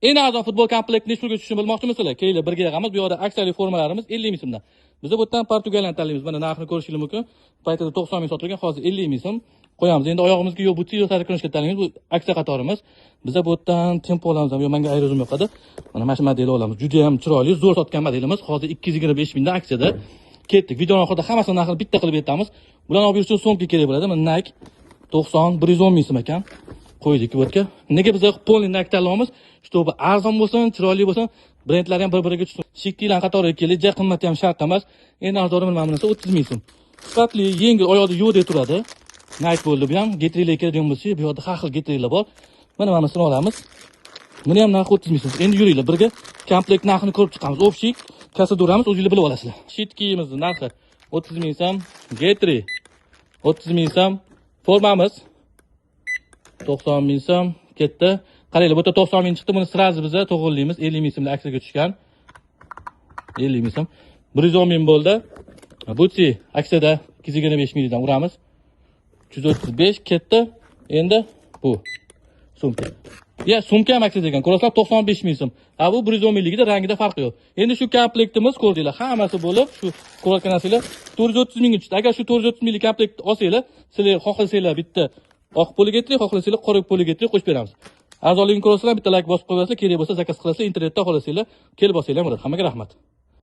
Eng arzon futbol komplektini pulga tushishini bilmoqchimisizlar? Kelinglar birga yig'amiz. Bu yerda aksiyali formalarimiz 50 ming so'mdan. Biz bu yerdan Portugaliyani tanlaymiz. Mana narxini ko'rishingiz mumkin. Paytida 90 ming sotilgan, hozir 50 ming so'm qo'yamiz. Endi oyog'imizga yo'q butsi yo'q tarikishga tanlaymiz. Bu aksiya qatorimiz. Biz bu yerdan tempo olamiz. Bu menga ayrozum yoqadi. Mana shu modelni olamiz. Juda ham chiroyli, zo'r sotgan modelimiz. Hozir 225 mingdan aksiyada. Ketdik. Videoning oxirida hammasini narxini bitta qilib aytamiz. Bularni olib yurish uchun so'mga kerak bo'ladi. Mana Nike 90 110 ming so'm ekan. Qo'ydik bu yerga. Nega biz polni Nike tanlaymiz? Чтобы arzon bo'lsin, chiroyli bo'lsin, brendlar ham bir-biriga tushsin. Shiktilan qatoriga keladi, qimmat ham shart emas. Endi arzoni mana bunisi 30 ming so'm. Sifatli, yengil, oyoqda yo'dek turadi. Nike bo'ldi bu ham. Getrilar keladigan bo'lsa, bu yerda har xil getrilar bor. Mana bunisini olamiz. Buni ham narxi 30 ming so'm. Endi yuringlar, birga komplekt narxini ko'rib chiqamiz. Общий kasaduramiz, o'zingizlar bilib olasizlar. Shitkimizni narxi 30 ming so'm, getri 30 ming so'm, formamiz 90 ming so'm ketdi. Qaranglar, bu yerda 90 ming chiqdi. Buni sirazi biz to'g'rilaymiz. 50 ming so'mlik aksiyaga tushgan. 50 ming so'm. 110 ming bo'ldi. Butsi aksiyada 225 mingdan uramiz. 335 ketdi. Endi bu sumka. Ya, sumka ham aksiyada ekan. Ko'rasizlar 95 ming so'm. Ha, bu 110 mingligida rangida farqi yo'q. Endi shu komplektimiz ko'rdinglar, hammasi bo'lib, shu ko'rayotgan narsanglar 430 mingga tushdi. Agar shu 430 minglik komplekt olsanglar, sizlar xohlasanglar bitta oq poligetri, xohlasanglar qora poligetri qo'shib beramiz. Arzonligini ko'rasizlar, bitta like bosib qo'yasizlar, kerak bo'lsa zakaz qilasizlar, internetda xohlasanglar kelib olsanglar bo'ladi. Hammaga rahmat.